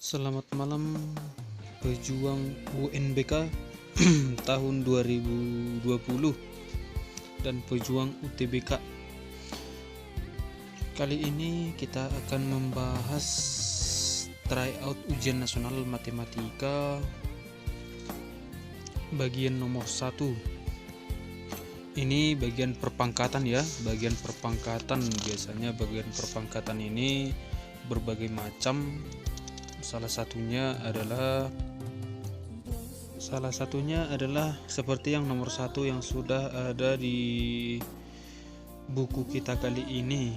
Selamat malam pejuang UNBK tahun 2020 dan pejuang UTBK. Kali ini kita akan membahas tryout ujian nasional matematika bagian nomor 1. Ini bagian perpangkatan ya, bagian perpangkatan. Biasanya bagian perpangkatan ini berbagai macam. Salah satunya adalah seperti yang nomor 1 yang sudah ada di buku kita kali ini.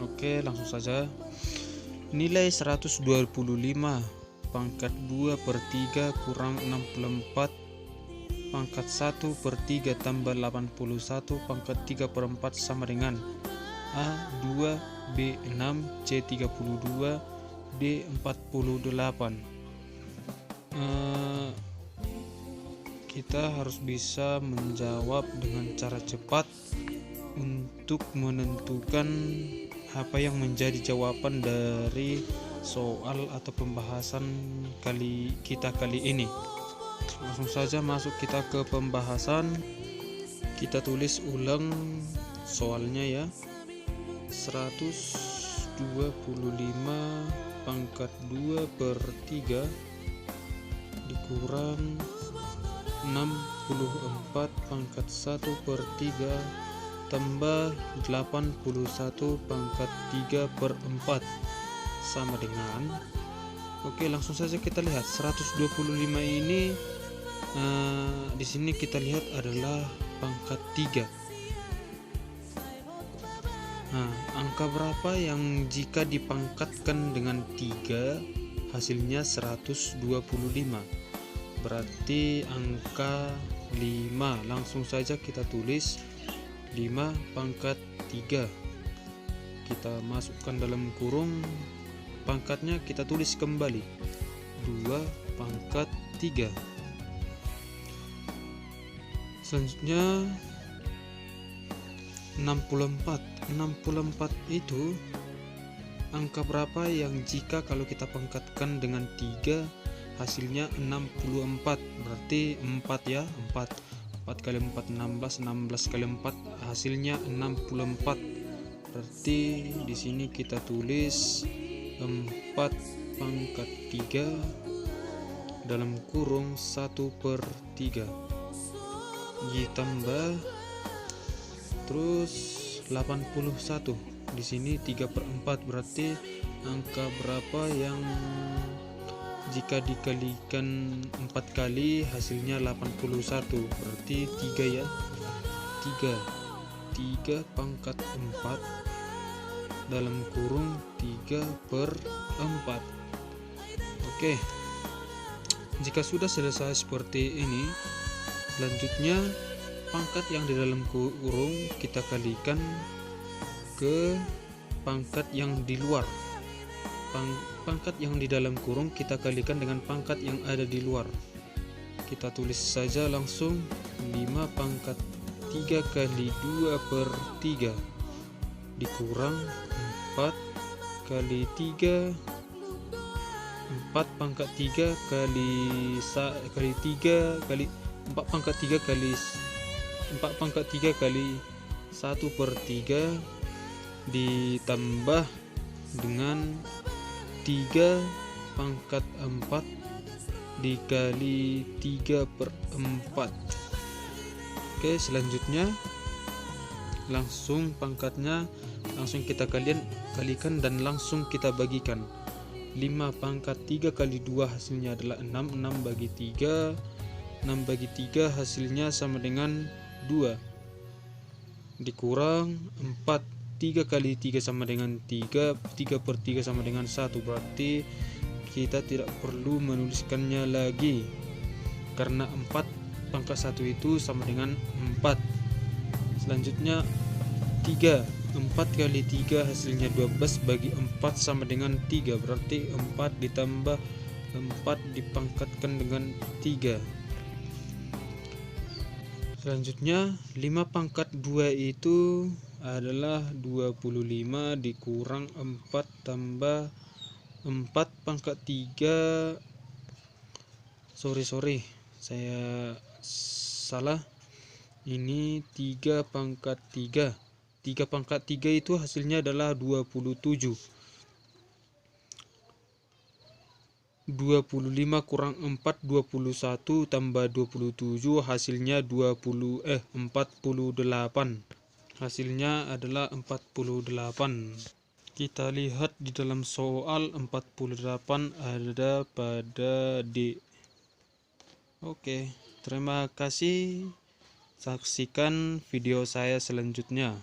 Oke, langsung saja. Nilai 125 pangkat 2/3 kurang 64 pangkat 1/3 tambah 81 pangkat 3/4 sama dengan A2, B6, C32, D48. Kita harus bisa menjawab dengan cara cepat untuk menentukan apa yang menjadi jawaban dari soal atau pembahasan kita kali ini. Langsung saja masuk kita ke pembahasan. Kita tulis ulang soalnya ya. 125 pangkat 2/3 dikurang 64 pangkat 1/3 tambah 81 pangkat 3/4 sama dengan, oke, langsung saja kita lihat 125 ini di sini kita lihat adalah pangkat 3. Nah, angka berapa yang jika dipangkatkan dengan 3 hasilnya 125? Berarti angka 5. Langsung saja kita tulis 5 pangkat 3. Kita masukkan dalam kurung, pangkatnya kita tulis kembali 2 pangkat 3. Selanjutnya 64 itu angka berapa yang jika kalau kita pangkatkan dengan 3 hasilnya 64? Berarti 4 ya, 4 kali 4 16, 16 kali 4 hasilnya 64. Berarti di sini kita tulis 4 pangkat 3 dalam kurung 1/3 ditambah terus 81. Di sini 3/4, berarti angka berapa yang jika dikalikan 4 kali hasilnya 81? Berarti 3 ya. 3 pangkat 4 dalam kurung 3/4. Oke. Jika sudah selesai seperti ini, selanjutnya pangkat yang di dalam kurung kita kalikan ke pangkat yang di luar. Pangkat yang di dalam kurung kita kalikan dengan pangkat yang ada di luar. Kita tulis saja langsung 5 pangkat 3 kali 2/3 dikurang 4 kali 3 4 pangkat 3 kali 3 kali 4 pangkat 3 kali 4 pangkat 3 kali 1/3 ditambah dengan 3 pangkat 4 dikali 3/4. Oke, selanjutnya langsung pangkatnya langsung kita kalikan dan langsung kita bagikan. 5 pangkat 3 kali 2 hasilnya adalah 6. 6 bagi 3 hasilnya sama dengan 2 dikurang 4. 3 kali 3 sama dengan 3. 3/3 sama dengan 1. Berarti kita tidak perlu menuliskannya lagi karena 4 pangkat 1 itu sama dengan 4. Selanjutnya 4 kali 3 hasilnya 12 bagi 4 sama dengan 3. Berarti 4 ditambah 4 dipangkatkan dengan 3. Selanjutnya 5 pangkat 2 itu adalah 25 dikurang 4 tambah 4 pangkat 3, sorry saya salah, ini 3 pangkat 3. 3 pangkat 3 itu hasilnya adalah 27. 25 kurang 4, 21 tambah 27 hasilnya 48. Hasilnya adalah 48. Kita lihat di dalam soal 48 ada pada D. Oke, terima kasih. Saksikan video saya selanjutnya.